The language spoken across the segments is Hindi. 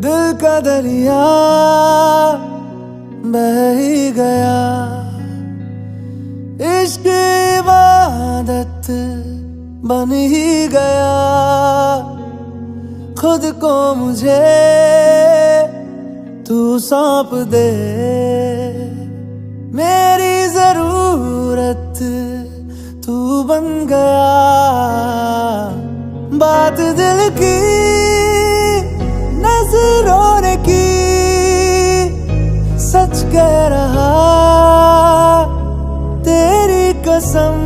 दिल का दरिया बह ही गया, इश्क इबादत बन ही गया। खुद को मुझे तू सौंप दे, मेरी जरूरत तू बन गया। बात दिल की नजरों ने की, सच कह रहा तेरी कसम।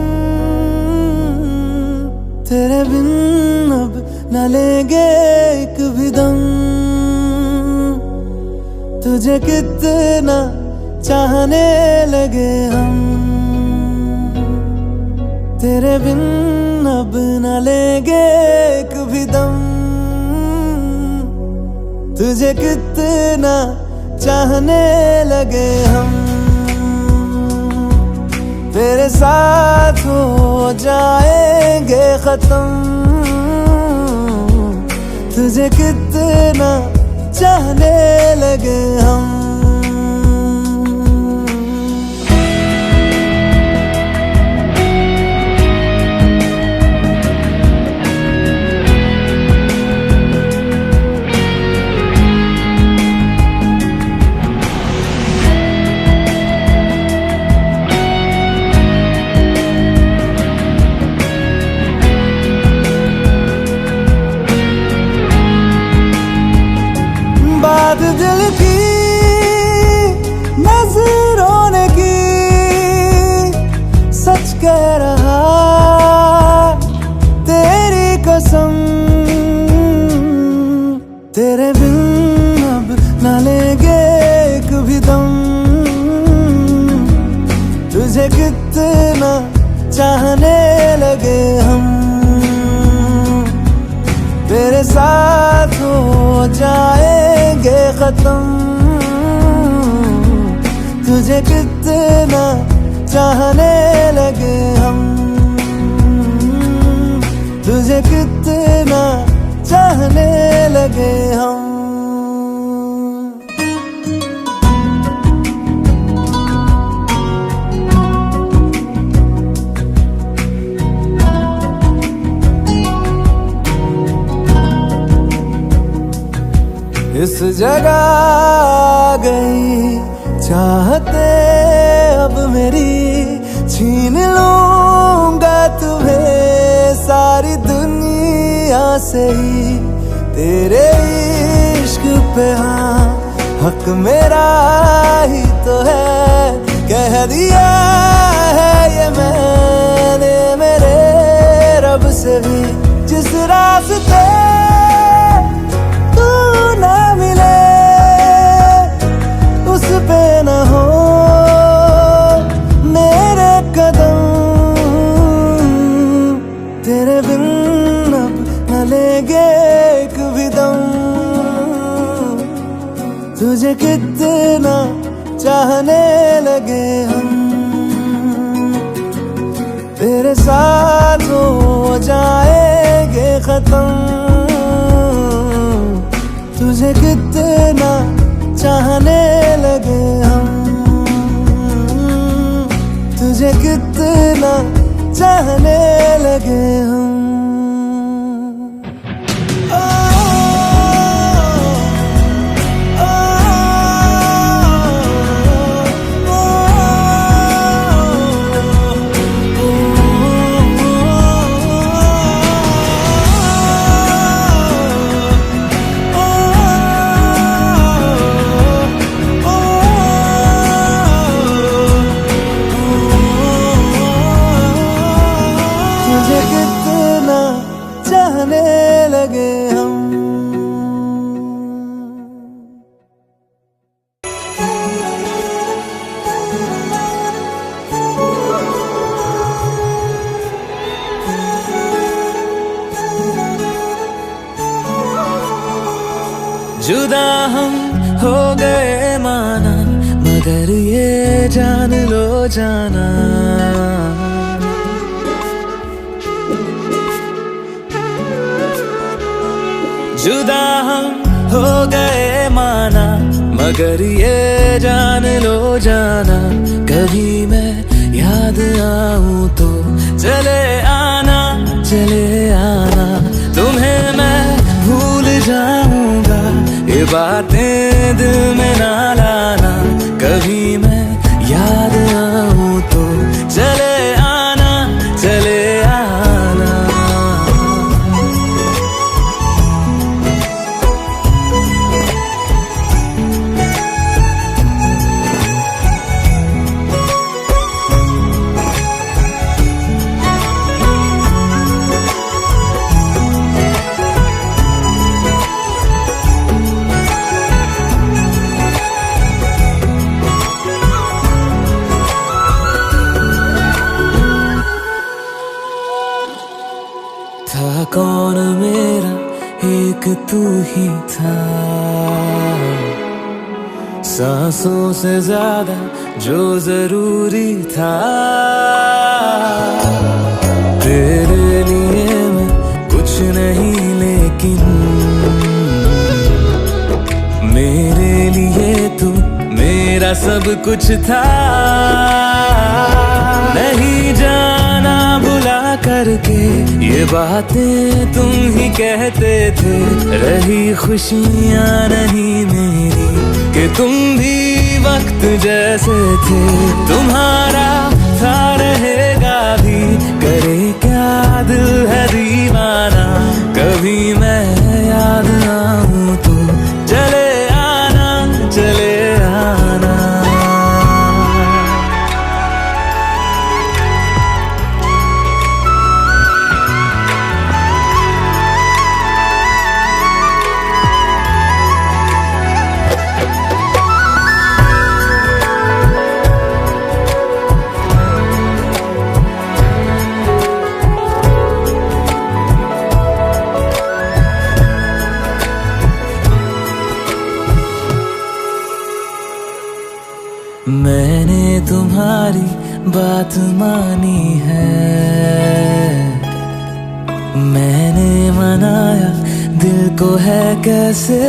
तेरे बिन अब न लेंगे एक भी दम, तुझे कितना चाहने लगे हम। तेरे बिन अब न लेंगे एक भी दम, तुझे कितना चाहने लगे हम। तेरे साथ हो जाएंगे खत्म, तुझे कितना चाहने लगे हम। बात दिल की नजरों ने की, सच कह रहा तेरी कसम। तेरे बिन अब न लेंगे एक भी दम, तुझे कितना चाहने लगे हम। तेरे साथ हो जाएंगे खत्म, तुझे कितना चाहने लगे हम। तुझे कितना चाहने लगे हम। इस जगह आ गई चाहते अब मेरी, छीन लूंगा तुम्हें सारी दुनिया से ही। तेरे इश्क पे हाँ हक मेरा ही तो है, कह दिया है ये मैंने मेरे रब से भी। जिस रास्ते ना मिले उस पे न हो मेरे कदम। तेरे बिन अब न लेंगे एक भी दम, तुझे कितना चाहने लगे हम। तेरे साथ हो जाएंगे खत्म, तुझे कितना चाहने लगे हम। तुझे कितना चाहने लगे हम। तुझे कितना चाहने लगे हम। जुदा हम हो गए माना, मगर ये जान लो जाना, जुदा हम हो गए मगर ये जान लो जाना, कभी मैं याद आऊं तो चले आना, चले आना। तुम्हें मैं भूल जाऊंगा, ये बातें दिल में ना लाना। कभी मैं याद आऊं तो चले आना, चले आना। था कौन मेरा, एक तू ही था, सांसों से ज्यादा जो जरूरी था। तेरे लिए मैं कुछ नहीं, लेकिन मेरे लिए तू मेरा सब कुछ था। नहीं जाना भुला करके ये बातें तुम ही कहते थे। रही खुशियाँ नहीं मेरी कि तुम भी वक्त जैसे थे। तुम्हारा था रहेगा भी, करे क्या दिल है दीवाना। कभी मैं याद आऊं तो चले आना, चले आना। मैंने तुम्हारी बात मानी है, मैंने मनाया दिल को है कैसे।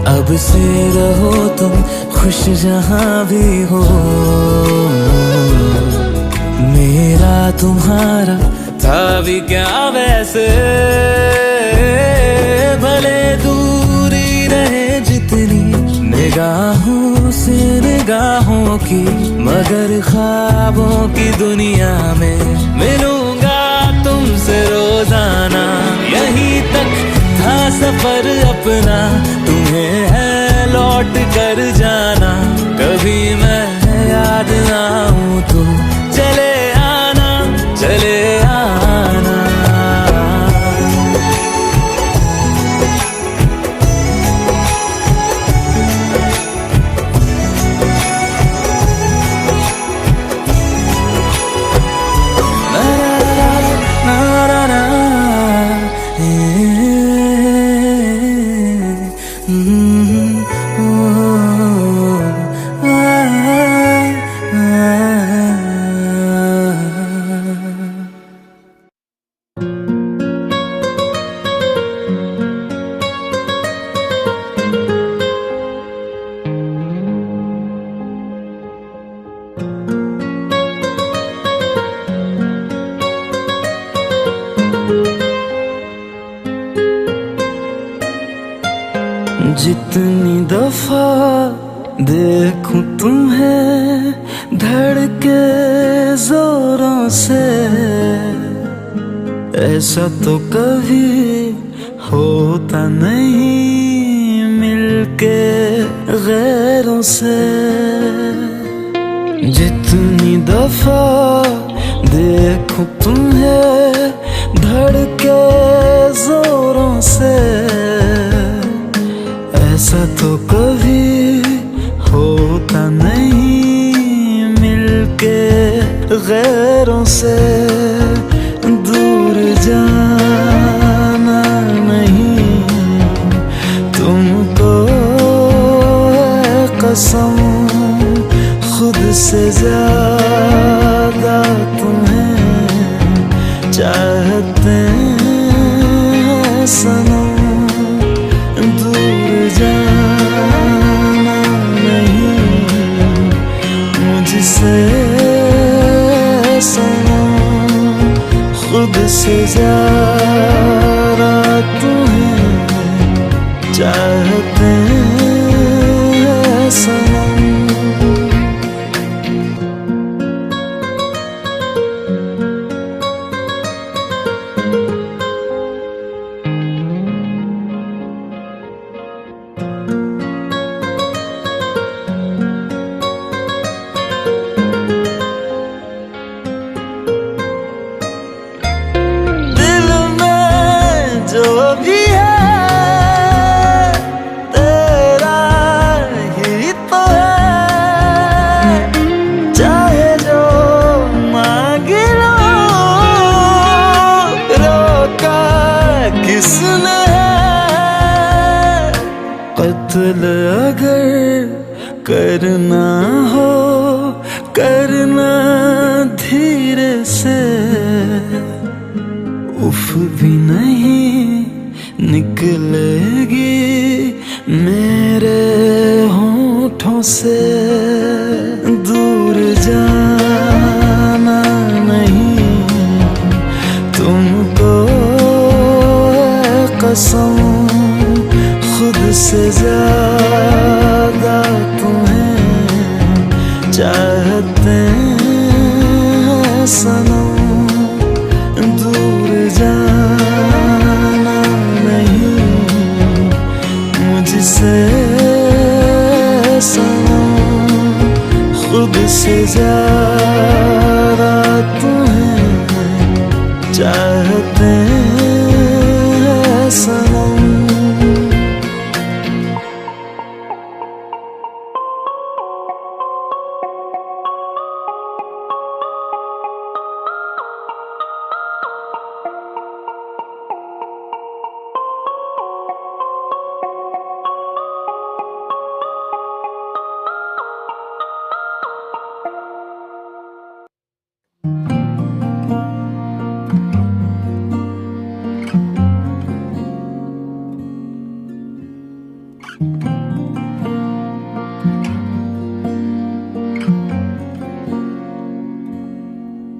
अब से रहो तुम खुश जहां भी हो, मेरा तुम्हारा था भी क्या वैसे। भले दूरी रहे जितनी निगाहों से निगाहों की, मगर ख्वाबों की दुनिया में मिलूंगा तुमसे रोजाना। यहीं तक था सफर अपना, तुम्हें है लौट कर जाना। कभी मैं याद आऊं तो चले आना, चले आना। जितनी दफा देखूं तुम्हें धड़के जोरों से, ऐसा तो कभी होता नहीं मिलके गैरों से। जितनी दफा देखूं तुम्हें धड़के जोरों से, ऐसा तो कभी होता नहीं मिलके गैरों से। दूर जाना नहीं तुमको है कसम, खुद से ज्यादा तुम्हें चाहते हैं सनम। दूर कत्ल अगर करना हो करना धीरे से, उफ भी नहीं निकलेगी मेरे होठों से। दूर जाना नहीं तुमको कसम, खुद से ज्यादा तुम्हें चाहते हैं सनम। दूर जाना नहीं मुझसे सनम, खुद से ज्यादा तुम्हें चाहते हैं सनम।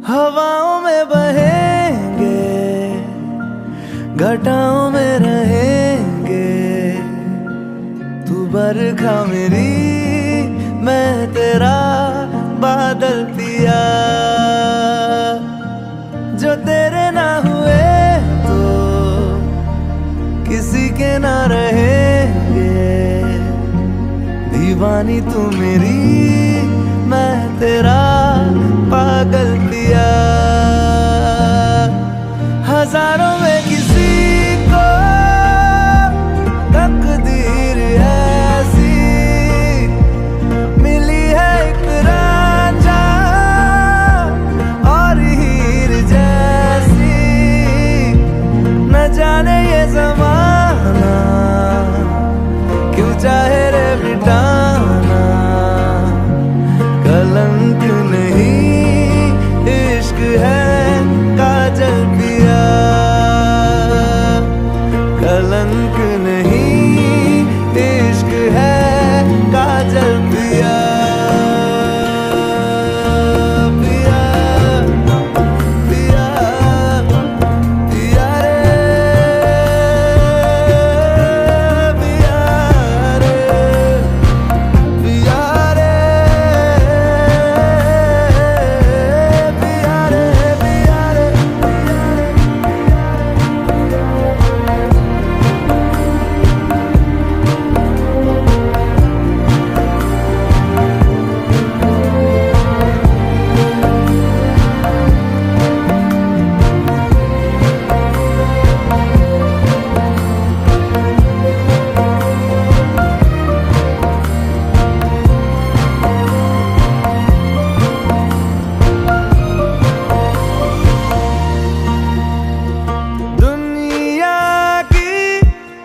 हवाओं में बहेंगे, घटाओं में रहेंगे, तू बरखा मेरी मैं तेरा बादल पिया। जो तेरे ना हुए तो किसी के ना रहेंगे, दीवानी तू मेरी मैं तेरा पागल पिया। हजारों में किसी को तकदीर ऐसी मिली है, एक रांझा और हीर जैसी। न जाने ये ज़माना क्यों चाहे रे मिटाना, कलंक नहीं इश्क है काजल पिया। कलंक नहीं इश्क है काजल पिया। पिया पिया पिया रे, पिया रे, पिया रे, पिया रे, पिया रे। दुनिया की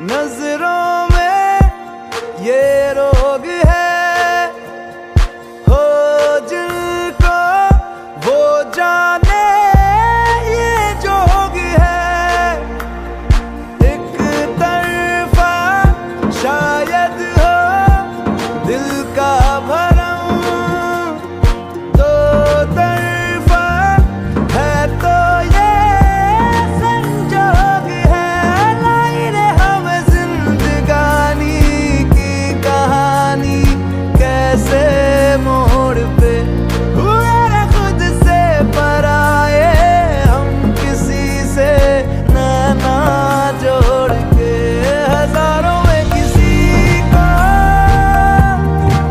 नजरों में ये रोग है, हो जिनको वो जाने ये जोग है। एक तरफा शायद हो दिल का भरम, दो तरफा है तो ये संजोग है। लाई रे हमें जिंदगानी की कहानी, कैसे मोड़ पे हुए खुद से पराए, हम किसी से नाना जोड़ के। हजारों में किसी को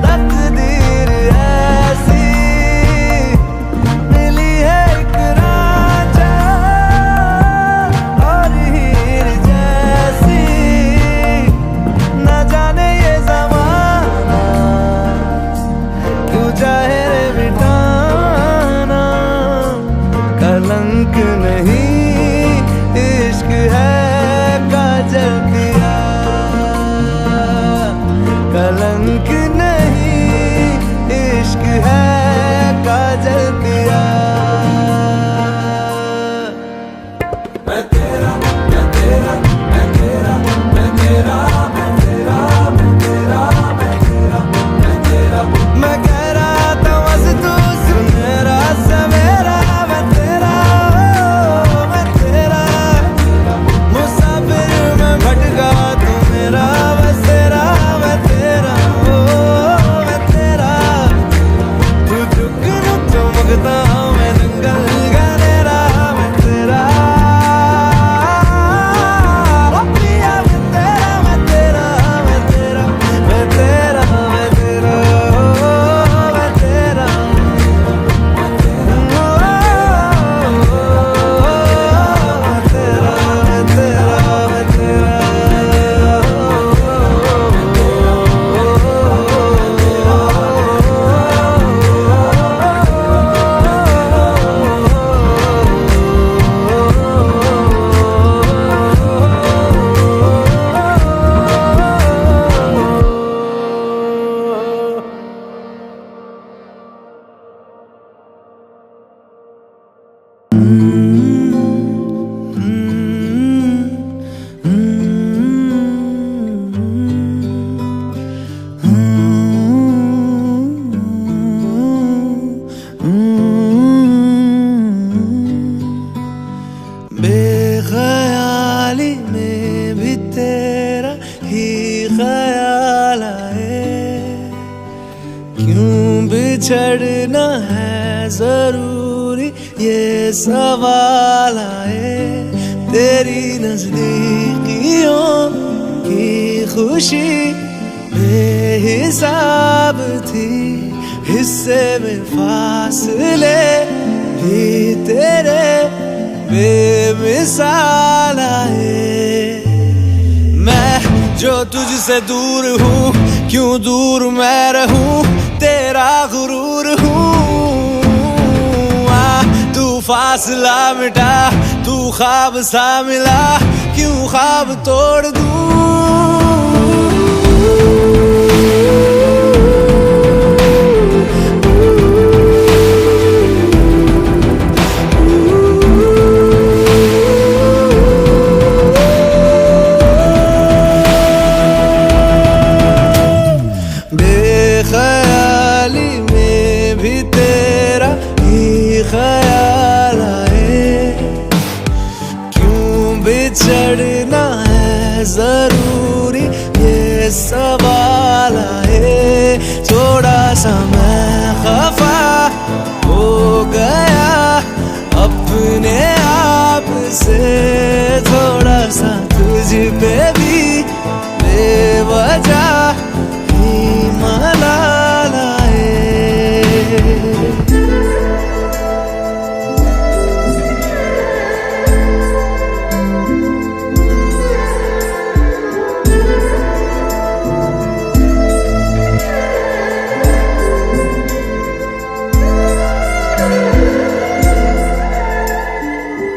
तकदीर ऐसी मिली है, एक रांझा और हीर जैसी। न जाने ये ज़माना बिछड़ना है जरूरी ये सवाल आए, तेरी नजदीकियों की खुशी बेहिसाब थी, हिस्से में फासले भी तेरे बेमिसाल आए। मैं जो तुझसे दूर हूँ, क्यों दूर मैं रहूँ, तेरा गुरूर हूँ। तू फासला मिटा, तू ख्वाब सा मिला, क्यों ख्वाब तोड़ दूँ। बेख्याली में भी तेरा ही ख्याल आए, क्यों बिछड़ना है जरूरी ये सवाल आए। थोड़ा सा मैं खफा हो गया अपने आप से, थोड़ा सा तुझ पे भी बेवजह मलाल आए।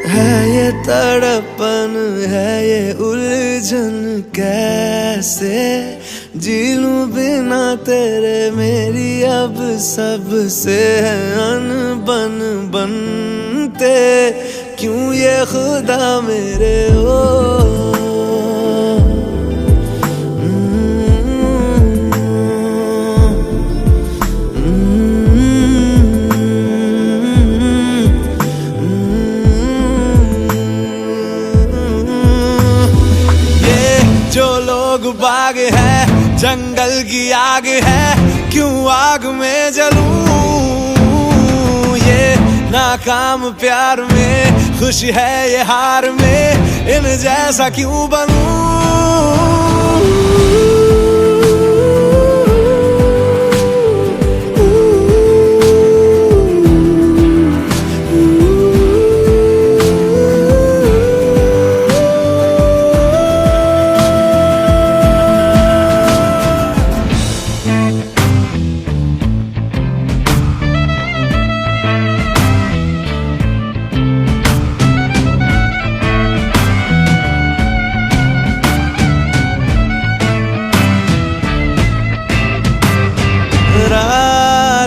है ये तड़पन, है ये उलझन, कैसे जी लूं बिना तेरे, मेरी अब सबसे है अनबन बनते, क्यों ये खुदा मेरे हो। बाग है जंगल की आग है, क्यों आग में जलूं। ये नाकाम प्यार में खुश है ये हार में, इन जैसा क्यों बनूं।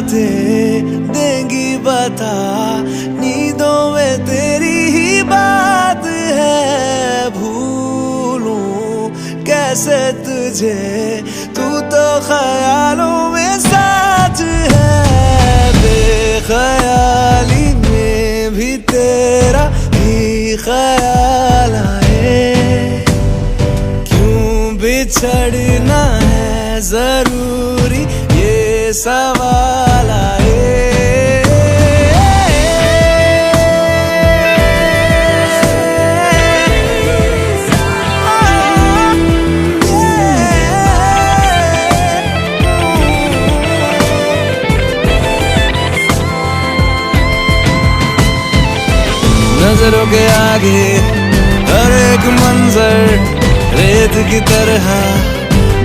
देंगी बता, नींदों में तेरी ही बात है, भूलूं कैसे तुझे, तू तो ख्यालों में साथ है। बेख्याली में भी तेरा ही ख्याल आए, क्यों बिछड़ना है जरूरी ये सवाल आए। नजरों के आगे हर एक मंजर रेत की तरह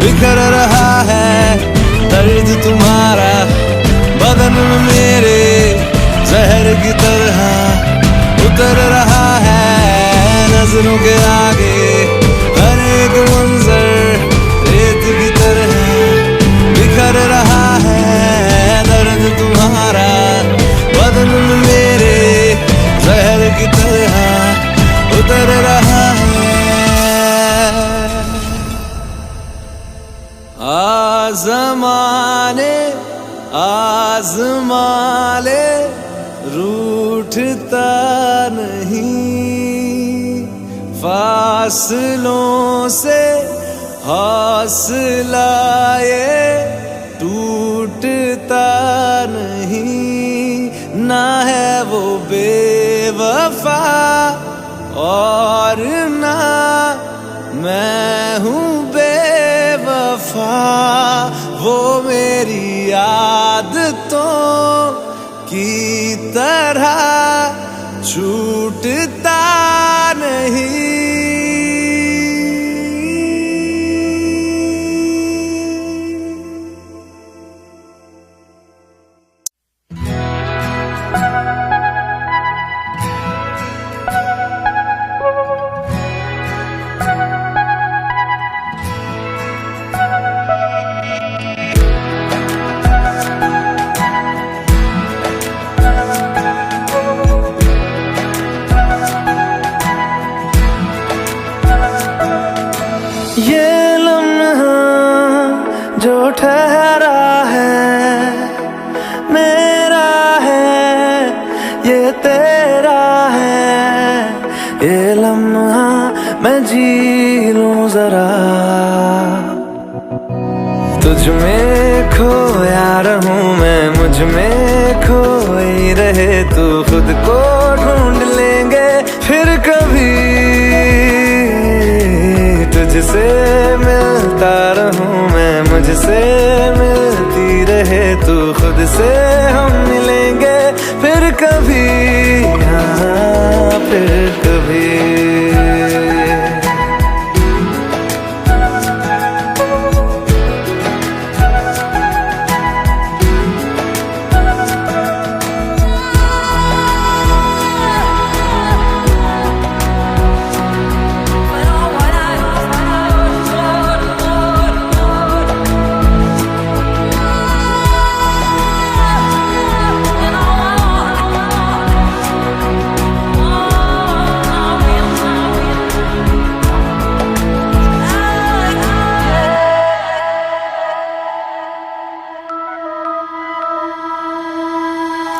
बिखर रहा है, दर्द तुम्हारा बदन में मेरे जहर की तरह उतर रहा है। नजरों के आगे हर एक मंजर रेत की तरह बिखर रहा है, दर्द तुम्हारा बदन में मेरे जहर की तरह उतर रहा है। आज़माने आज़माले रूठता नहीं, फासलों से हौसला ये टूटता नहीं। वफा और ना मैं हूँ बेवफा। वो मेरी आदतों की तरह छूटता नहीं। ये लम्हा जो ठहरा है मेरा है, ये तेरा है। ये लम्हा मैं जी लूं जरा, तुझ में खोया रहूं मैं, मुझ में खोई रहे तू। खुद को ढूंढ लेंगे फिर कभी, तुझसे मिलता रहूं मैं, मुझसे मिलती रहे तू। खुद से हम मिलेंगे फिर कभी, हाँ फिर कभी।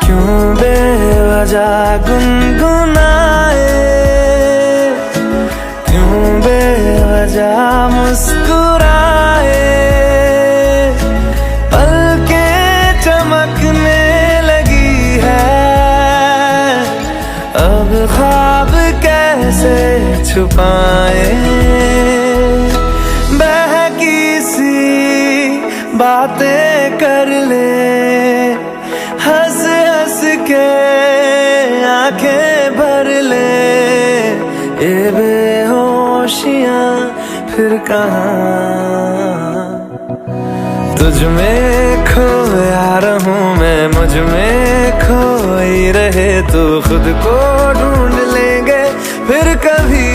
क्यों बेवजह गुनगुनाए, क्यों बेवजह मुस्कुराए। पलकें चमकने लगी है, अब ख्वाब कैसे छुपाए। बहकी सी बातें कर ले, हंस हंस के आंखें भर ले। ये बेहोशियां फिर कहाँ, तुझ में खोया रहूं मैं, मुझ में खोई रहे तू। खुद को ढूंढ लेंगे फिर कभी,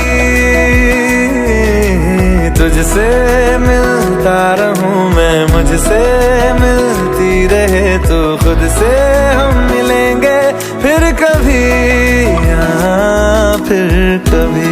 तुझसे मिलता रहूं मैं, मुझसे मिलती रहे तू। खुद से हम मिलेंगे फिर कभी, हाँ फिर कभी।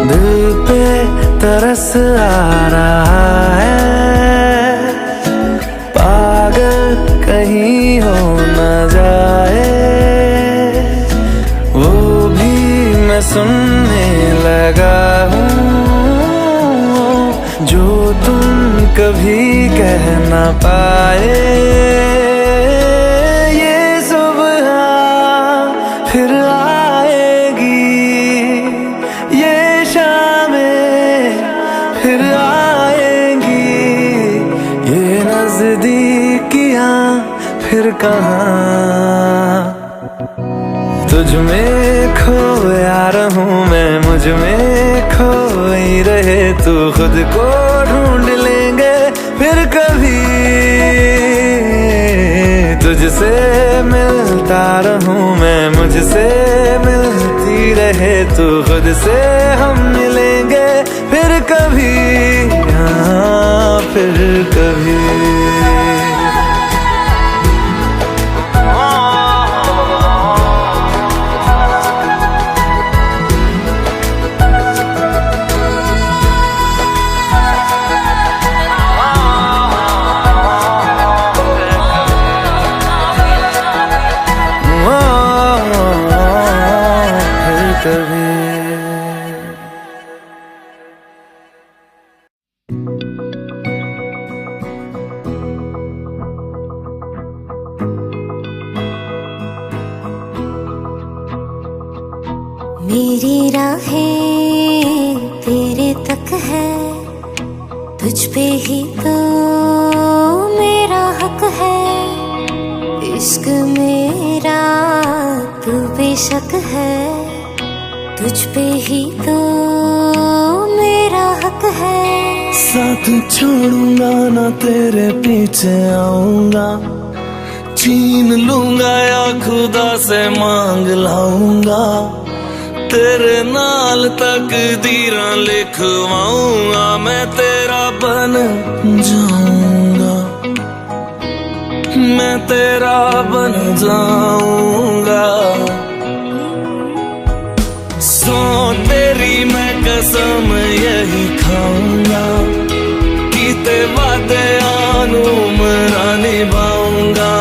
दिल पे तरस आ रहा है, पागल कहीं हो न जाए। वो भी मैं सुनने लगा हूँ, जो तुम कभी कह न पाए। ये सुबह फिर आएगी, ये फिर आएंगी। ये नजदीकियां फिर कहाँ, तुझ में खोया रहूं मैं, मुझ में खोई रहे तू। खुद को ढूंढ लेंगे फिर कभी, तुझसे मिलता रहूं मैं, मुझसे मिलती रहे तू। खुद से हम मिलेंगे फिर कभी, हाँ फिर कभी। वे। मेरी राहें तेरे तक है, तुझ पे ही तो मेरा हक है। इश्क मेरा तू बेशक है, तुझ पे ही तो मेरा हक है। साथ छोड़ूंगा ना तेरे पीछे आऊंगा, छीन लूंगा या खुदा से मांग लाऊंगा। तेरे नाल तकदीरां लिखवाऊंगा, मैं तेरा बन जाऊंगा, मैं तेरा बन जाऊंगा। सो तेरी मैं कसम यही खाऊंगा, कीते वादे आनू मरा निभाऊंगा।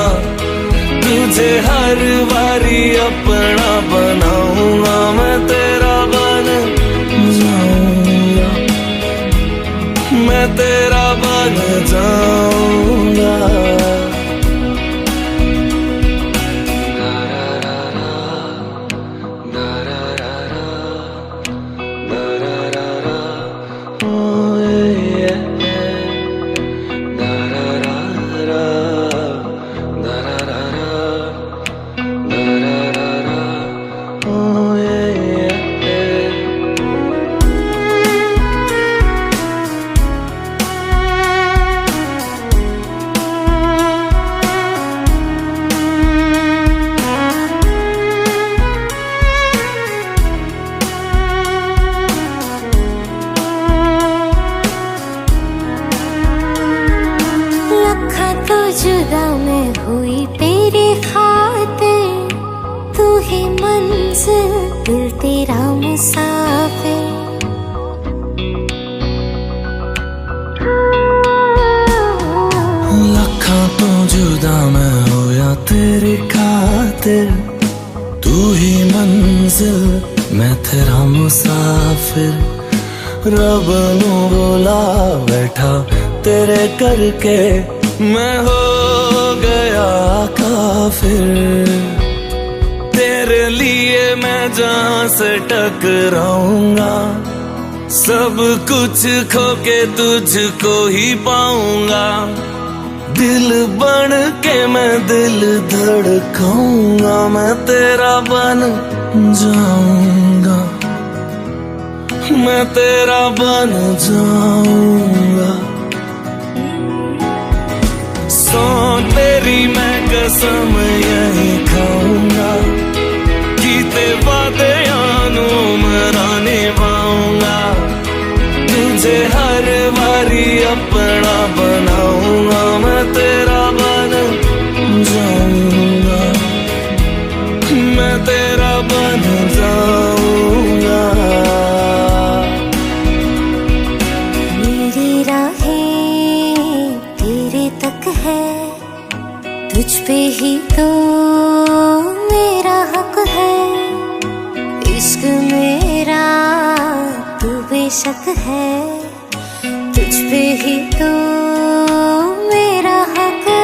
तुझे हर बारी अपना बनाऊंगा, मैं तेरा बन जाऊंगा, मैं तेरा बन जाऊंगा। जुदा मैं हुई तेरे खातिर, तू ही मंजिल दिल तेरा मुसाफिर। लखा तो जुदा मैं होया तेरे खातिर, तू ही मंजिल मैं तेरा मुसाफिर। रब नू बोला बैठा तेरे करके, मैं हो गया काफिर। तेरे लिए मैं जहां से टकराऊंगा, सब कुछ खो के तुझको ही पाऊंगा। दिल बन के मैं दिल धड़काऊंगा, मैं तेरा बन जाऊंगा, मैं तेरा बन जाऊंगा। सो तेरी मैं कसम यही खाऊंगा, कीते वादे आनू मरा निभाऊंगा। तुझे हर बारी अपना बनाऊंगा, मैं तेरा बन जाऊंगा, मैं तेरा बन जाऊंगा। मेरी राहें तेरे तक है, तुझ पे ही तो मेरा हक है। इश्क मेरा तू बेशक है, तुझ पे ही तो मेरा हक है।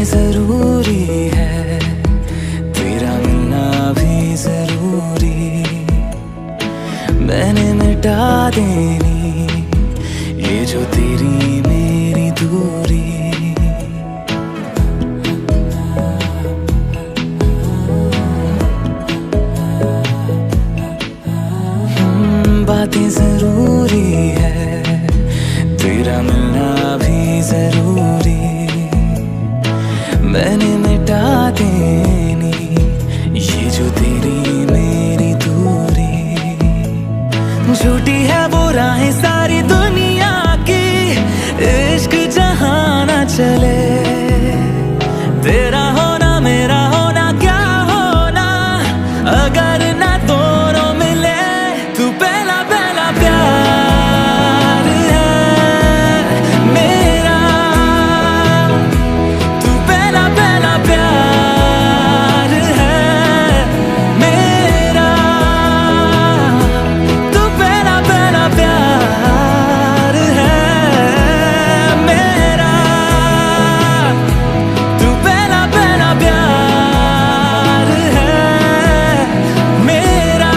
जरूरी है, तेरा मिलना भी जरूरी। मैंने मिटा देनी ये जो तेरी मेरी दूरी। बातें जरूरी है, तेरा मिलना भी जरूरी। मैंने मिटा देनी ये जो तेरी मेरी दूरी। झूठी है वो राहें सारी दुनिया की, इश्क जहां ना चले। तेरा होना मेरा होना क्या होना, अगर ना दोनों मिले। तू पहला पहला प्यार है मेरा, तू पहला पहला प्यार है मेरा, तू पहला पहला प्यार है मेरा, तू पहला पहला प्यार है मेरा।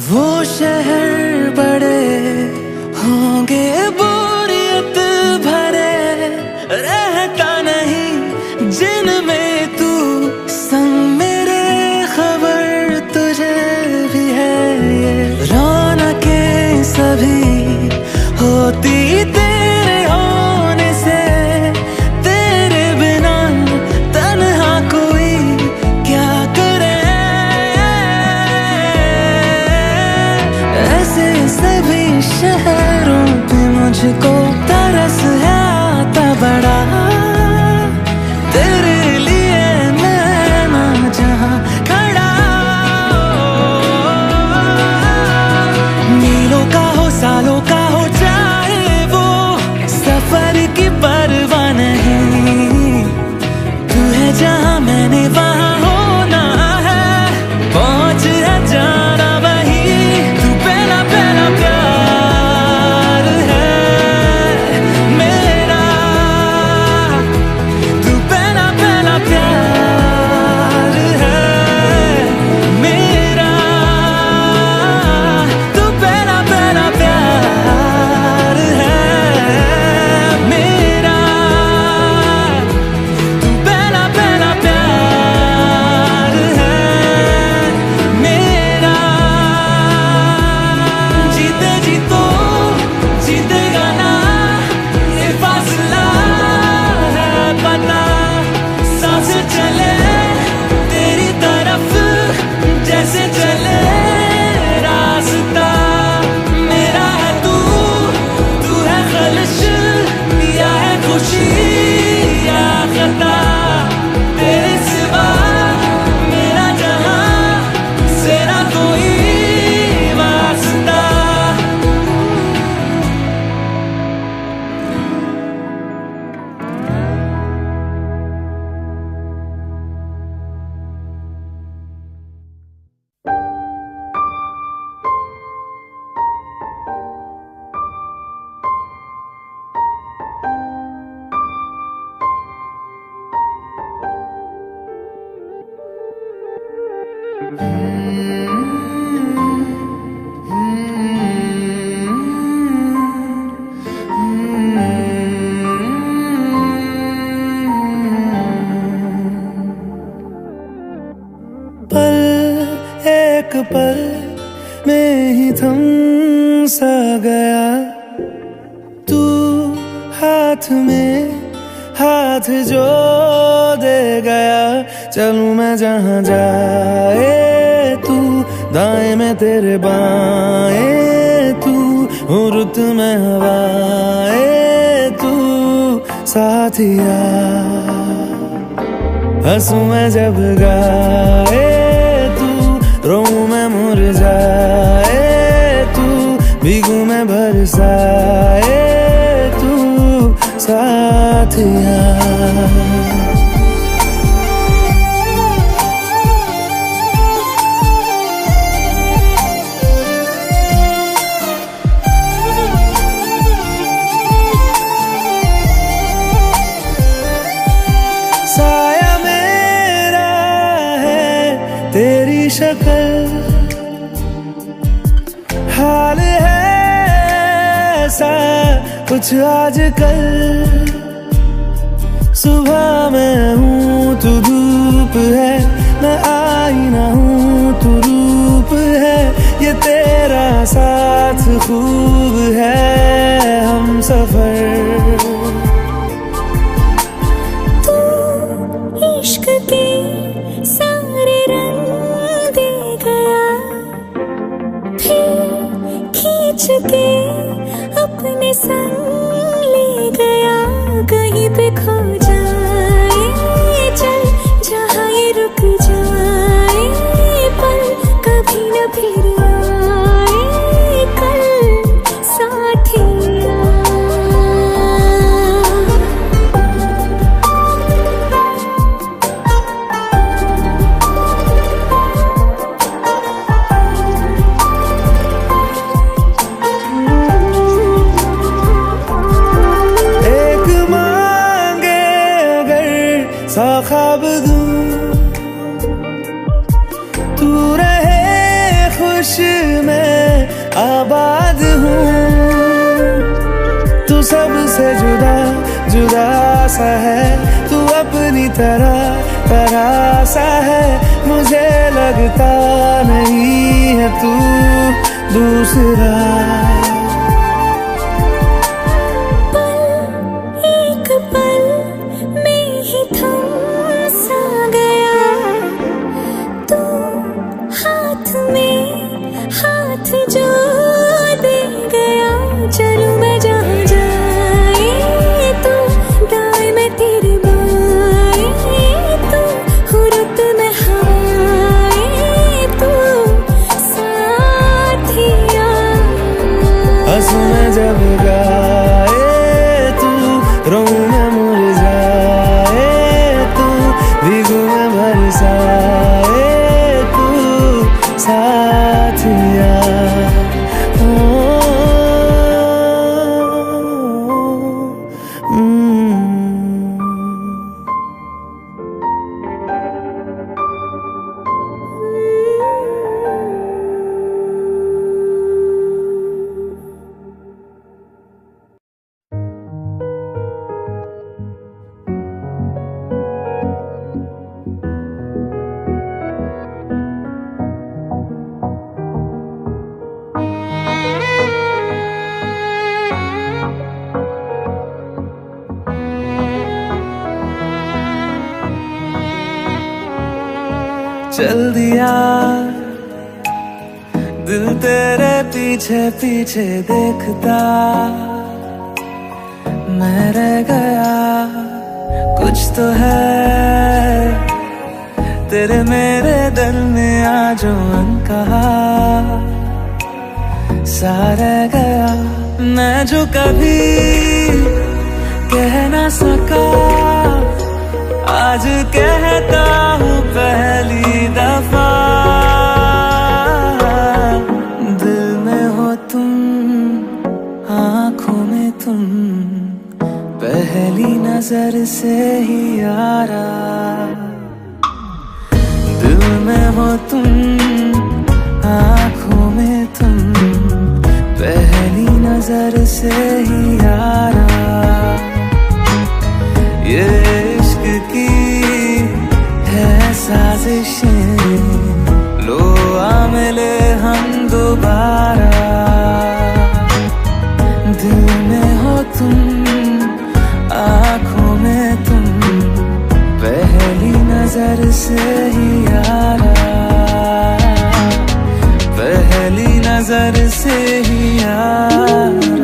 वो शहर बड़े होंगे बोरियत भरे, रहता नहीं जिनमें तू संग मेरे। खबर तुझे भी है ये रौनकें सभी होती तेरे होने से। तेरे बिना तन्हा कोई क्या करे, ऐसे सभी शहरों पे मुझको तरस है आता बड़ा। तेरे लिए मैं ना जहां खड़ा, मीलों का हो सालों का हो चाहे वो, सफर की परवाह नहीं। तू है जहां मैंने वहां होना है, पहुंच है जाना वही। तू पहला पहला प्यार है मेरा, तू पहला पहला प्यार है मेरा, तू पहला पहला प्यार है मेरा, तू पहला पहला प्यार है मेरा। जीते जी तो जीतेगा ना ये फासला है पता। सांस चले तेरी तरफ जैसे चले रास्ता। मेरा है तू, तू है खलिश या है खुशी या खता। तेरे सिवा मेरा जहां से ना कोई वास्ता। पल एक पल में ही थम सा गया, तू हाथ में हाथ जो दे गया। चलूं मैं जहां जाए तू, दाएं में तेरे बाएं तू, हूँ रुत में हवाएं तू साथिया। हंसूं मैं जब गाए तू, रोऊं मैं मुरझाए तू, भीगूं मैं बरसाए तू साथिया। साया मेरा है तेरी शक्ल, हाल है ऐसा कुछ आजकल, सुबह मैं हूँ तू धूप है, मैं आईना हूँ तू रूप है, ये तेरा साथ खूब है हम सफर। तू इश्क के सारे रंग दे गया, फिर खींच के अपने संग ले गया, कहीं पे खो जाए चल जहाँ ये रुक जाए, पल कभी न फिर आए कल साथिया। सौ ख्वाब दूं तू रहे खुश मैं आबाद हूँ, तू सबसे जुदा जुदा सा है, तू अपनी तरह सा है, मुझे लगता नहीं है तू दूसरा। हाथ जो दे गया, चलूं मैं जहाँ जाए तू दाएं मैं तेरे बाएं, तू हुरत में हवाएं, तू साथिया। हंसू मैं जब गाए तू, रोऊं मैं मुरझाए तू, भीगू मैं बरसाए तू साथिया। चल दिया दिल तेरे पीछे पीछे देखता, मैं रह गया कुछ तो है तेरे मेरे दरमियां जो अनकहा सा रह गया, मैं जो कभी कह ना सका आज कहता हूँ पहली दफा। दिल में हो तुम, आँखों में तुम, पहली नजर से ही यारा। दिल में हो तुम, आँखों में तुम, पहली नजर से ही यारा। ये इश्क की है साजिशें, लो आ मिले हम दोबारा। दिल में हो तुम, आँखों में तुम, पहली नजर से ही यारा, पहली नजर से ही यारा।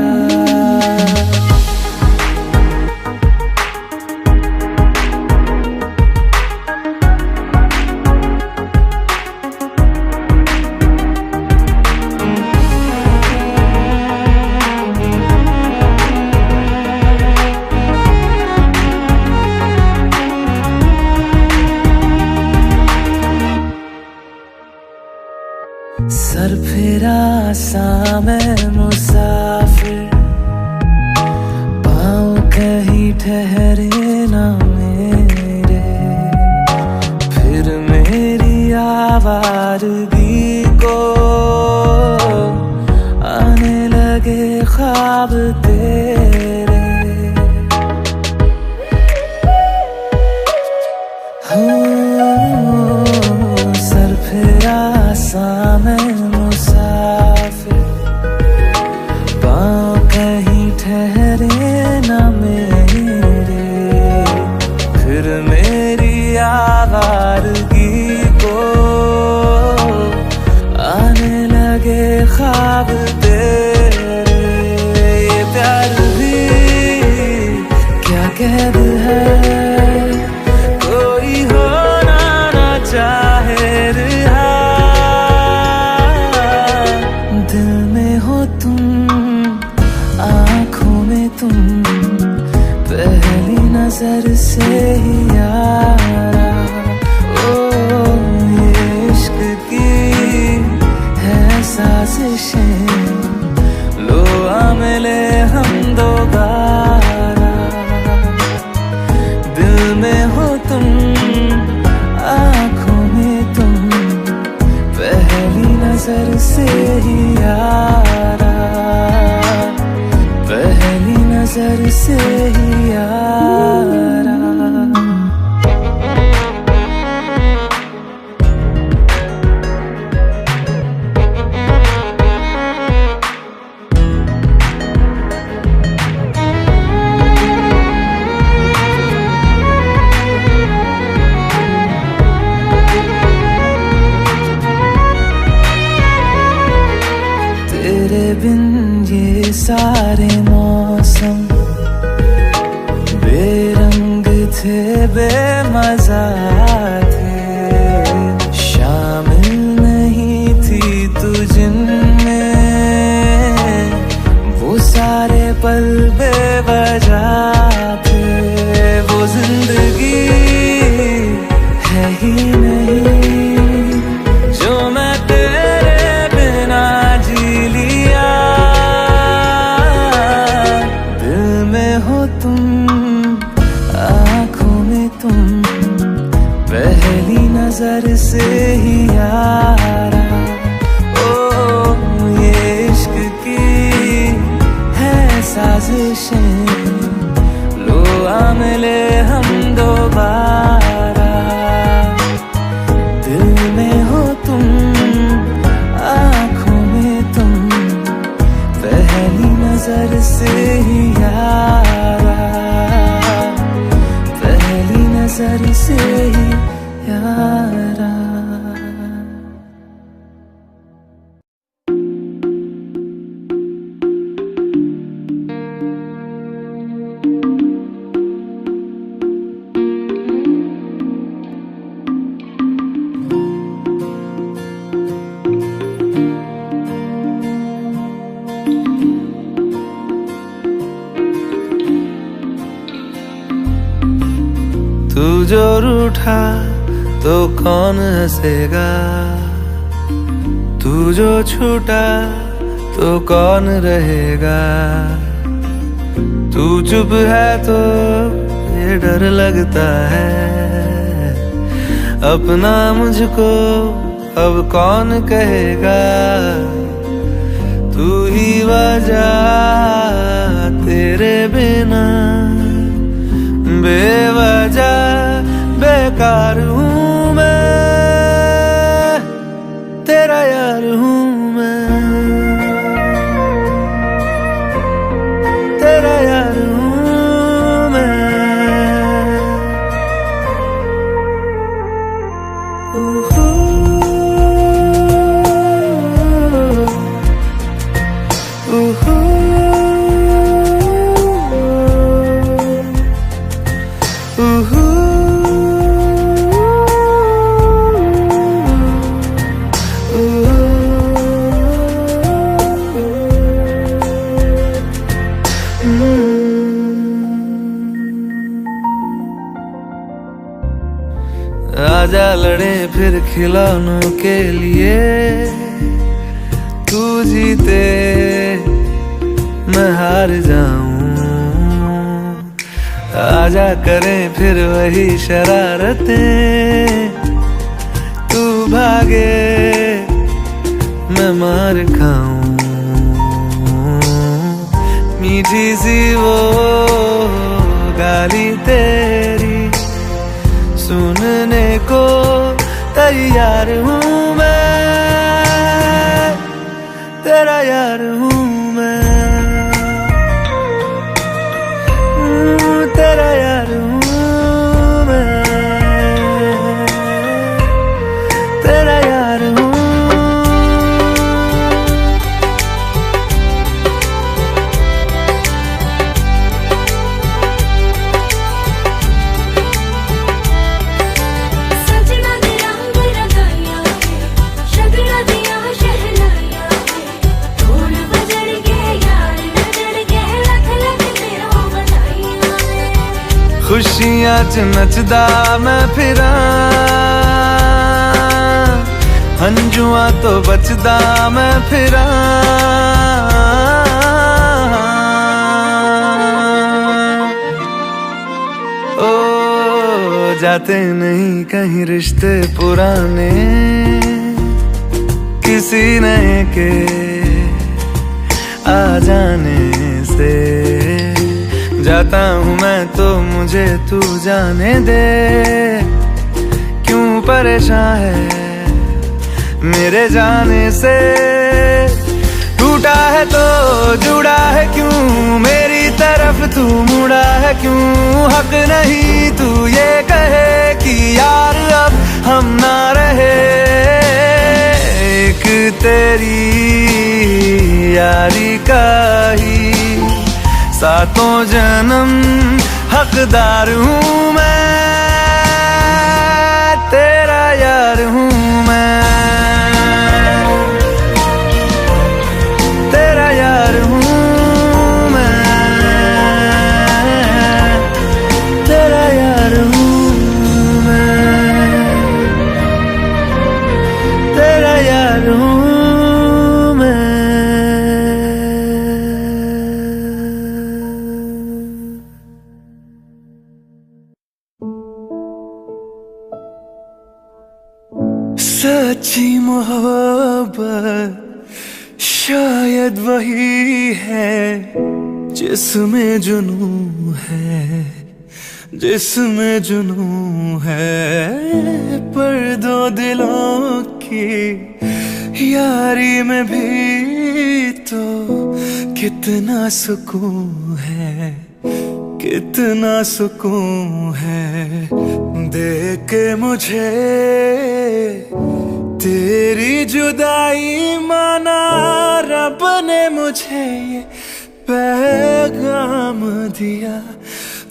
सर फिरा सा मैं मुसाफिर, पाँव कहीं ठहरे ना मेरे, फिर मेरी आवारगी को ख्वाब तेरे। सर फिरा सा मैं मुसाफिर, पाँव कहीं ठहरे न मेरे, फिर मेरी आवारगी को आने लगे ख्वाब तेरे। ये प्यार भी क्या कैद है, कोई होना ना चाहे रिहा। दिल में हो तुम, आँखों में तुम, पहली नजर से ही यारा। ओ ये इश्क की है साजिशें, लो आ मिले हम दोबारा। दिल में हो तुम, आँखों में तुम, पहली नजर से ही यारा, पहली नजर से ही यारा। तेरे बिन ये सारे मौसम बेरंग थे, बेमजा थे, शामिल नहीं थी तू जिनमें, वो सारे पल बेवजह थे। वो जिंदगी है ही नहीं जो मैं तेरे बिना जी लिया। दिल में हो तुम, आँखों में तुम, पहली नजर से ही यारा। ओ ये इश्क की है साजिशें, लो आ मिले हम दोबारा। दिल में हो तुम, आँखों में तुम, पहली नजर से ही यारा, पहली नजर से ही यारा। तू जो रूठा तो कौन हंसेगा, तू जो छूटा तो कौन रहेगा। तू चुप है तो ये डर लगता है, अपना मुझको अब कौन कहेगा। तू ही वजह, तेरे बिना बेवजह बेकार हूँ मैं, तेरा यार हूँ मैं, तेरा यार हूँ मैं। आजा लड़े फिर खिलौनों के लिए, तू जीते मैं हार जाऊं। आजा करें फिर वही शरारतें, तू भागे मैं मार खाऊं। मीठी सी वो गाली तेरी सुनने को तैयार हूँ मैं, तेरा यार हूँ मैं, तेरा यार हूँ मैं, तेरा यार हूँ। सजना दे रंग रंगाया है, शगना दिया शहनाया है, ढोल बजड़ के यार नजर के लख लख तेरा बधाइयां है। खुशियां च नचदा मैं फिरां, हंजुआ तो बचदा मैं फिरां। ओ जाते नहीं कहीं रिश्ते पुराने, किसी नए के आ जाने से। जाता हूँ मैं तो मुझे तू जाने दे, क्यों परेशान है मेरे जाने से। टूटा है तो जुड़ा है क्यों, मेरी तरफ तू मुड़ा है क्यों। हक नहीं तू ये कहे कि यार अब हम ना रहे, एक तेरी यारी का ही सातों जन्म हकदार हूँ मैं, तेरा यार हूँ मैं, तेरा यार हूँ मैं, तेरा यार हूँ मैं, तेरा यार हूँ मैं। सच्ची मोहब्बत शायद वही है जिसमें जुनून है, जिसमें जुनून है। पर दो दिलों की यारी में भी तो कितना सुकून है, कितना सुकून है। देख के मुझे तेरी जुदाई माना रब ने मुझे ये पैगाम दिया।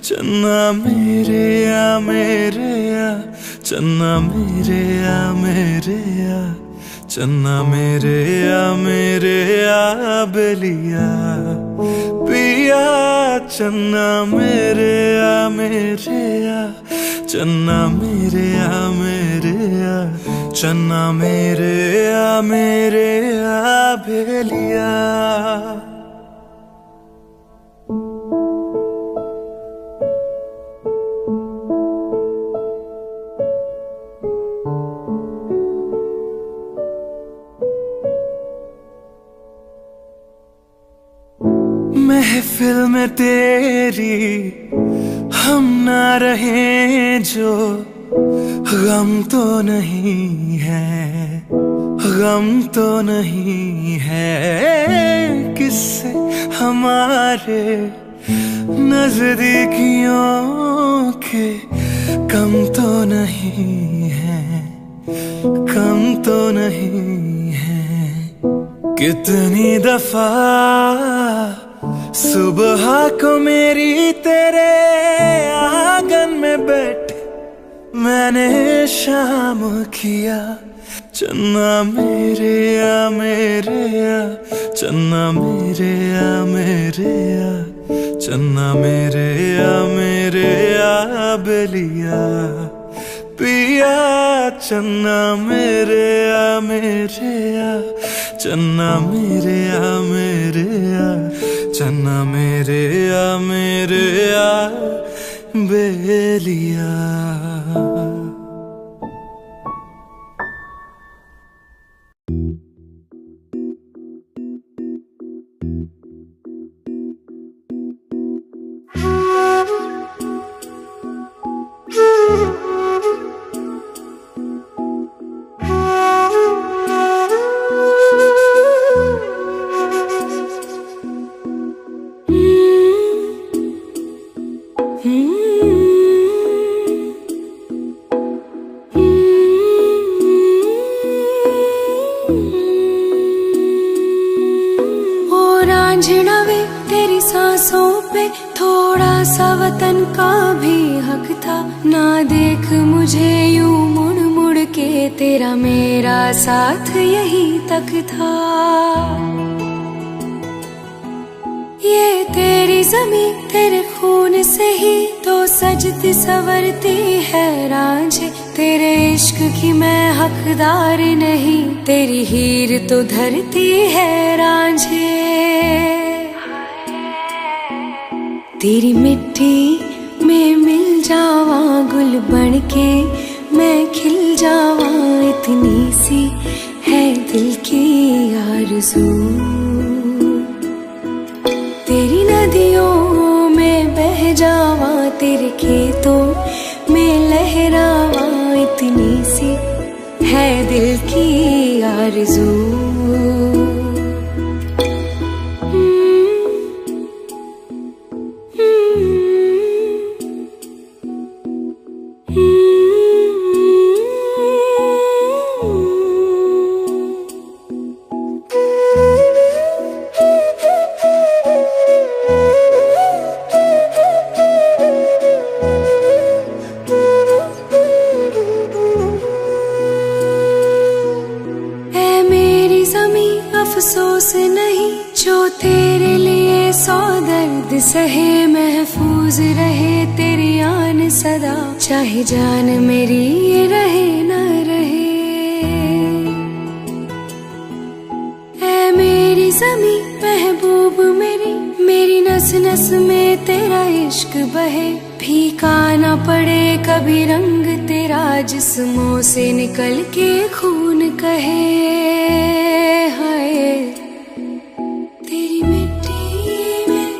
चन्ना मेरे या मेरे या, चन्ना मेरे या मेरे या, चन्ना मेरे या मेरे या बेलिया पिया। चन्ना मेरे या मेरे या, चन्ना मेरे या मेरे या, चन्ना मेरे या मेरे या बेलिया। महफिल में तेरी हम ना रहे जो, गम तो नहीं है, गम तो नहीं है। किससे हमारे नजदीकियों के कम तो नहीं है, कम तो नहीं है। कितनी दफा सुबह को मेरी तेरे आंगन में बैठे मैंने शाम किया। चन्ना मेरे या मेरे या, चन्ना मेरे या मेरे या, चन्ना मेरे या मेरे या बेलिया पिया। चन्ना मेरे या मेरे या, चन्ना मेरे या मेरे या, चन्ना मेरे या मेरे या बेलिया। रांझना वे तेरी सांसों पे थोड़ा सा वतन का भी हक था। ना देख मुझे यूं मुड़ मुड़ के, तेरा मेरा साथ यही तक था। ये तेरी ज़मीं तेरे खून से ही तो सजती संवरती है रांझे। तेरे इश्क की मैं हकदार नहीं, तेरी हीर तो धरती है रांझे। तेरी मिट्टी में मिल जावा गुल बन के, मैं खिल जावा, इतनी सी है दिल की आरज़ू। तेरी नदियों में बह जावा, तेरे खेतों में लहरावा, इतनी सी है दिल की आरज़ू। अफसोस नहीं जो तेरे लिए सौ दर्द सहे, महफूज रहे तेरी आन सदा, चाहे जान मेरी ये रहे न रहे। ऐ मेरी ज़मीं महबूब मेरी, मेरी नस नस में तेरा इश्क बहे। फीका ना पड़े कभी रंग तेरा, जिस्मों से निकल के खून कहे। हाय तेरी मिट्टी में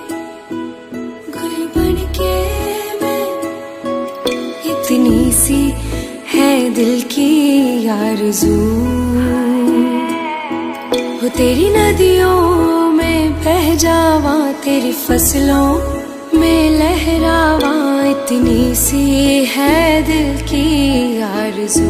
गुल बन के मैं, इतनी सी है दिल की आरज़ू। हो तेरी नदियों में बह जावा, तेरी फसलों में लहरावा, इतनी सी है दिल की आरज़ू।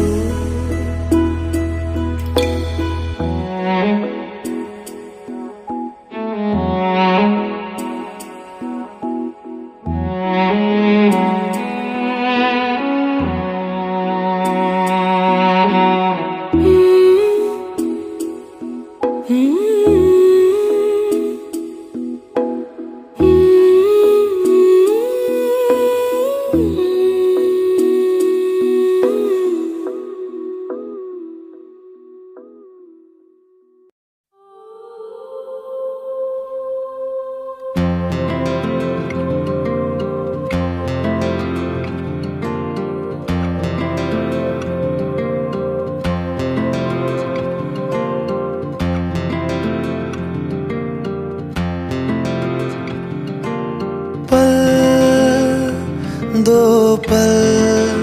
दो पल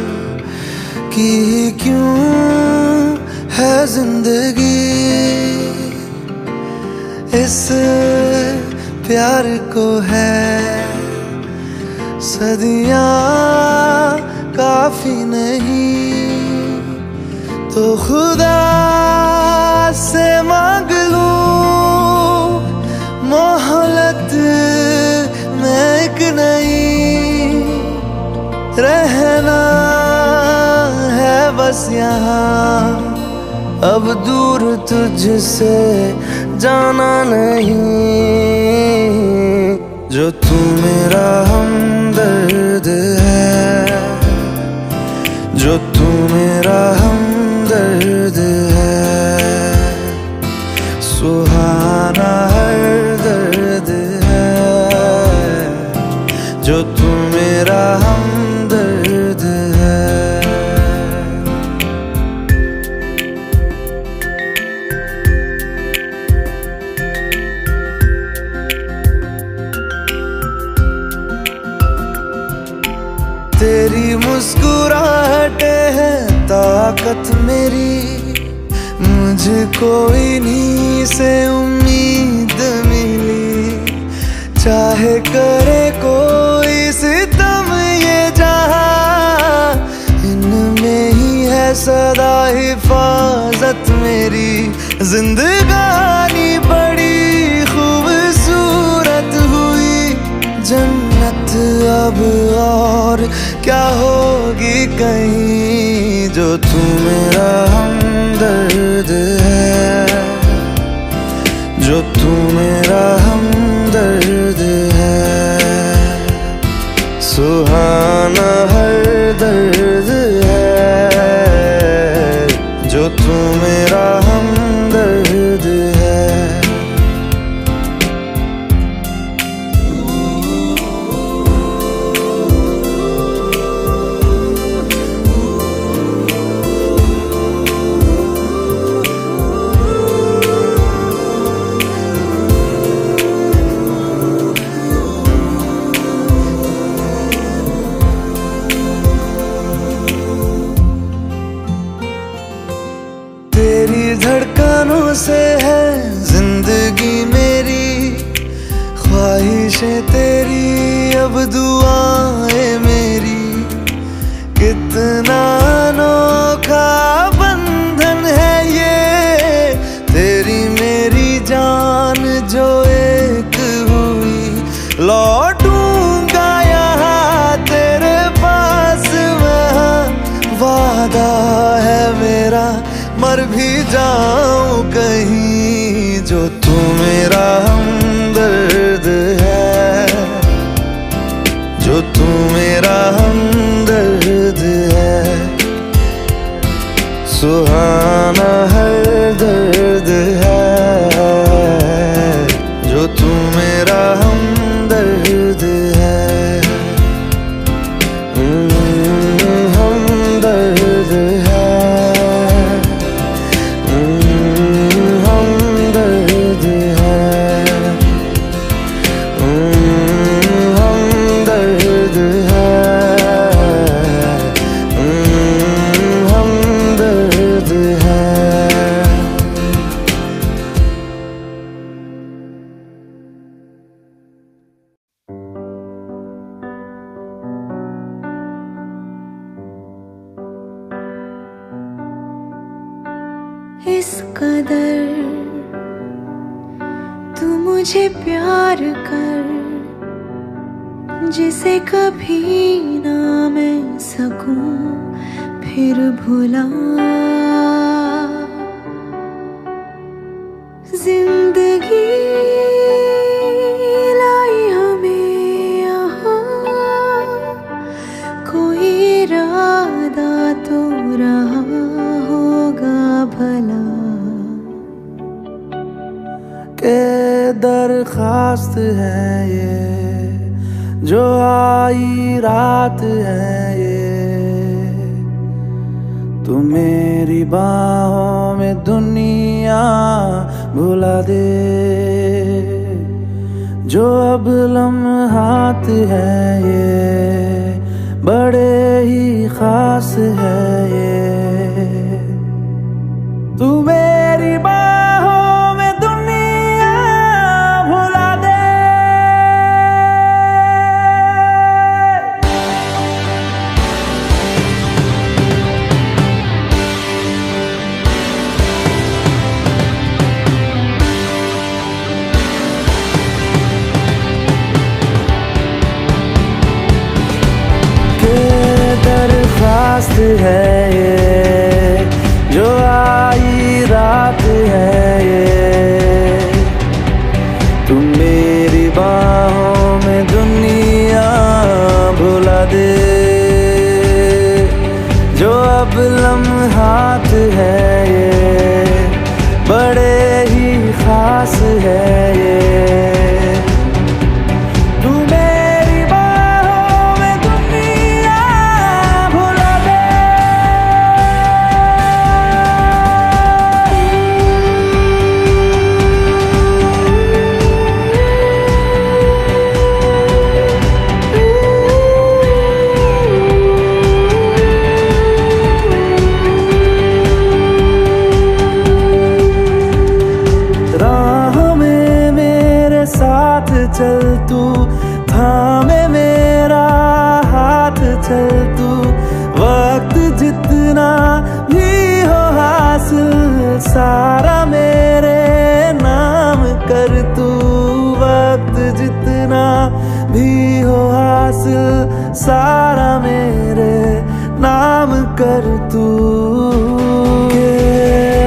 की क्यों है जिंदगी, इस प्यार को है सदियां काफी नहीं। तो खुदा से मांग लूं मोहलत में एक नई, रहना है बस यहाँ, अब दूर तुझसे जाना नहीं। जो तू मेरा हमदर्द है, जो तू मेरा हमदर्द है, सुहाना हर दर्द है। जो तू मेरा हमदर्द है। तेरी मुस्कुराहटे है ताकत मेरी, मुझको इन्हीं से उम्मीद मिली। चाहे करे कोई सितम ये जहां, इनमें ही है सदा हिफाजत मेरी। जिंदगानी बड़ी खूबसूरत अब और क्या होगी कहीं, जो तू मेरा हमदर्द है, जो तू मेरा हमदर्द है। सुहाना हर दर्द है, जो तू मेरा हमदर्द है। तेरी धड़कनों से है जिंदगी मेरी, ख्वाहिशें तेरी अब दुआएं मेरी। कितना अनोखा बंधन है ये, तेरी मेरी जान जो एक हुई। लौटूंगा यहाँ तेरे पास मैं, वादा है मेरा मर भी जाऊं कहीं, जो तू मेरा हमदर्द है, जो तू मेरा हमदर्द है। सुहाना हर दर्द है, जो तू मेरा हमदर्द है। हमदर्द है, हमदर्द है, हमदर्द है। इस कदर तू मुझे प्यार कर, जिसे कभी ना मैं सकूं फिर भुला। जिंदगी लाई हमें यहाँ, कोई इरादा तो रहा होगा भला। के दरखास्त है ये, जो आई रात है ये। तू मेरी बाहों में दुनिया भुला दे, जो अब लम्हात है ये बड़े ही खास है ये। तू मेरी बाहों में दुनिया भुला दे। दरखास्त है ये, जो आई रात है ये। तुम मेरी बाहों में दुनिया भुला दे, जो अब लम्हात है ये बड़े ही खास है ये। चल तू थामे मेरा हाथ, चल तू वक्त जितना भी हो हासिल सारा मेरे नाम कर तू। वक्त जितना भी हो हासिल सारा मेरे नाम कर तू के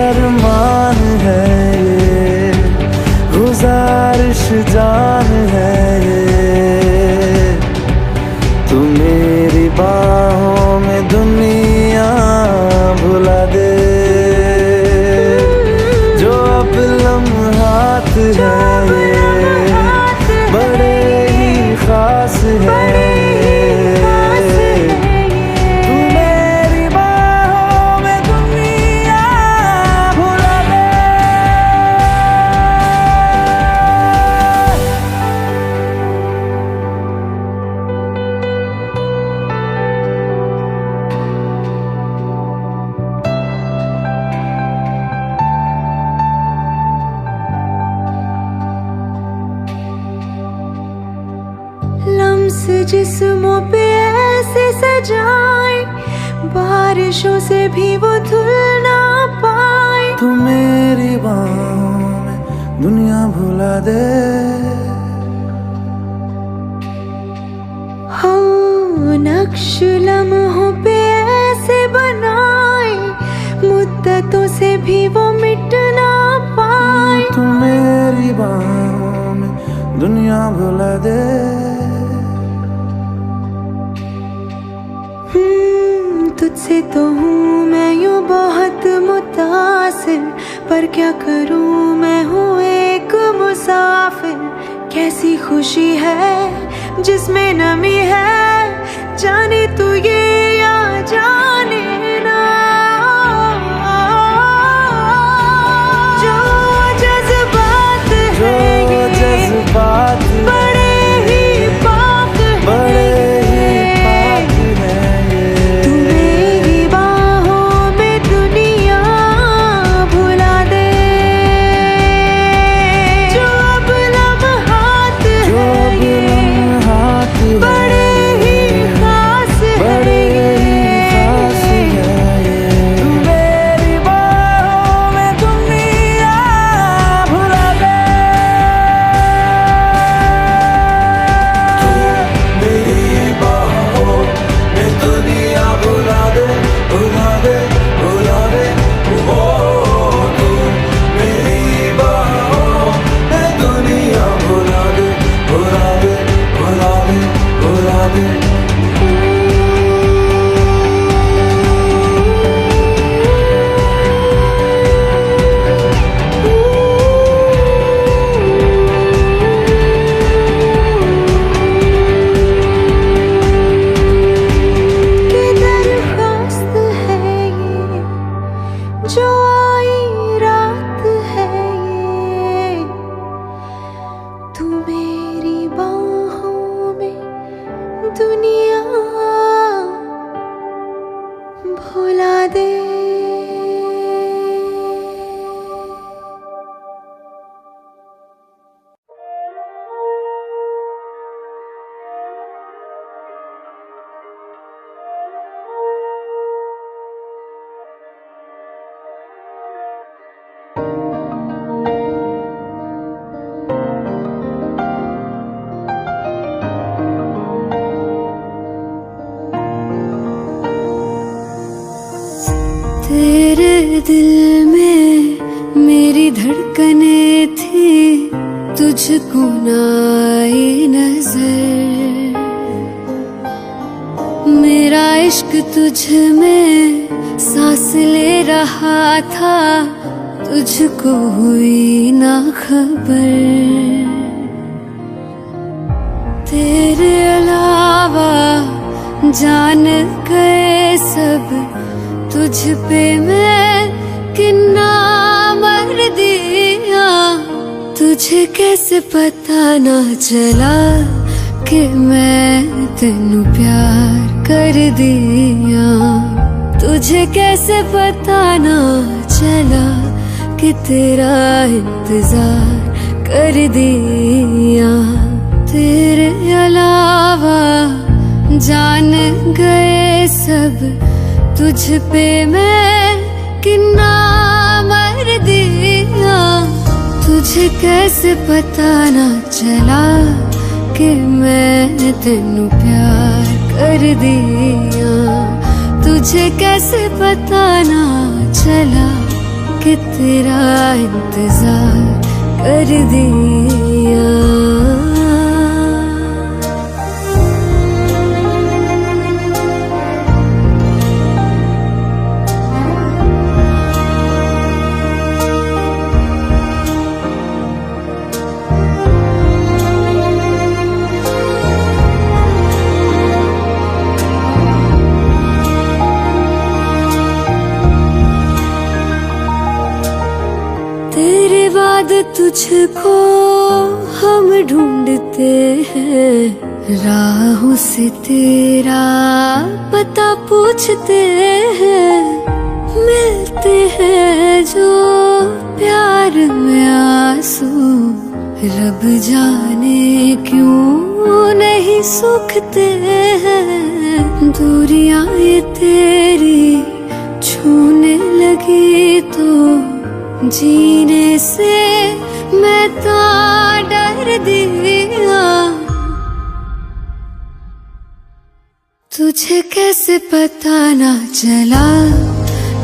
अरमान है ये, गुजारिश जान है ये, तू मेरी बाहों में दुनिया भुला दे। जो अब लम्हात है ये बड़े ही खास है, तू मेरी बाहों में दुनिया भुला दे। लम्स जिस्मों पे ऐसे सजाए, बारिशों से भी वो धुल ना पाए। तू मेरी बाहों में दुनिया भुला दे। हाँ, नक्श लम्हों पे ऐसे बनाए, मुद्दतों से भी वो मिट ना पाए। तू मेरी बाहों में दुनिया भुला दे। तुझसे तो हूँ मैं यूँ बहुत मुतासिर, पर क्या करूँ मैं हूँ एक मुसाफिर। कैसी खुशी है जिसमें नमी है, जाने तू ये या जाने ना। जो जज्बात है ये जज्बात बड़े ही पाक है, जो आई रात है ये, तू मेरी बाहों में दुनिया भुला दे। तेरे दिल में मेरी धड़कने थी, तुझको ना आई नजर। मेरा इश्क तुझ में सांस ले रहा था, तुझको हुई ना खबर। तेरे अलावा जान गए सब, तुझ पे मैं किन्ना मर दिया। तुझे कैसे पता ना चला कि मैं तेनू प्यार कर दिया। तुझे कैसे पता ना चला कि तेरा इंतजार कर दिया। तेरे अलावा जान गए सब, तुझ पे मैं किन्ना मर दिया। तुझे कैसे पता ना चला कि मैं तेनू प्यार कर दिया। तुझे कैसे पता ना चला कि तेरा इंतजार कर दिया। तेरे बाद तुझको हम ढूंढते हैं, राहों से तेरा पता पूछते हैं। मिलते हैं जो प्यार में आंसू, रब जाने क्यों नहीं सूखते हैं। दूरियां ये तेरी छूने लगी तो जीने से मैं तो डर दिया। तुझे कैसे पता ना चला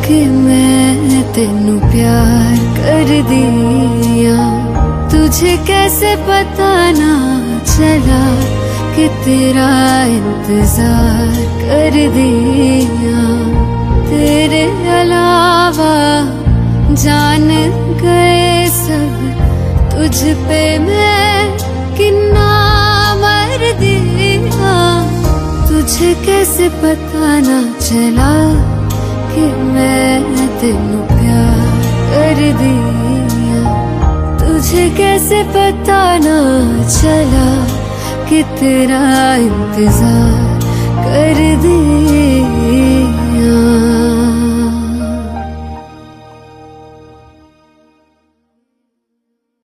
कि मैं तेनू प्यार कर दिया। तुझे कैसे पता ना चला कि तेरा इंतजार कर दिया। तेरे अलावा जान गए सब, तुझ पे मैं कितना मर दिया। तुझे कैसे पता ना चला कि मैं तेनू प्यार कर दिया। तुझे कैसे पता ना चला कि तेरा इंतजार कर दिया।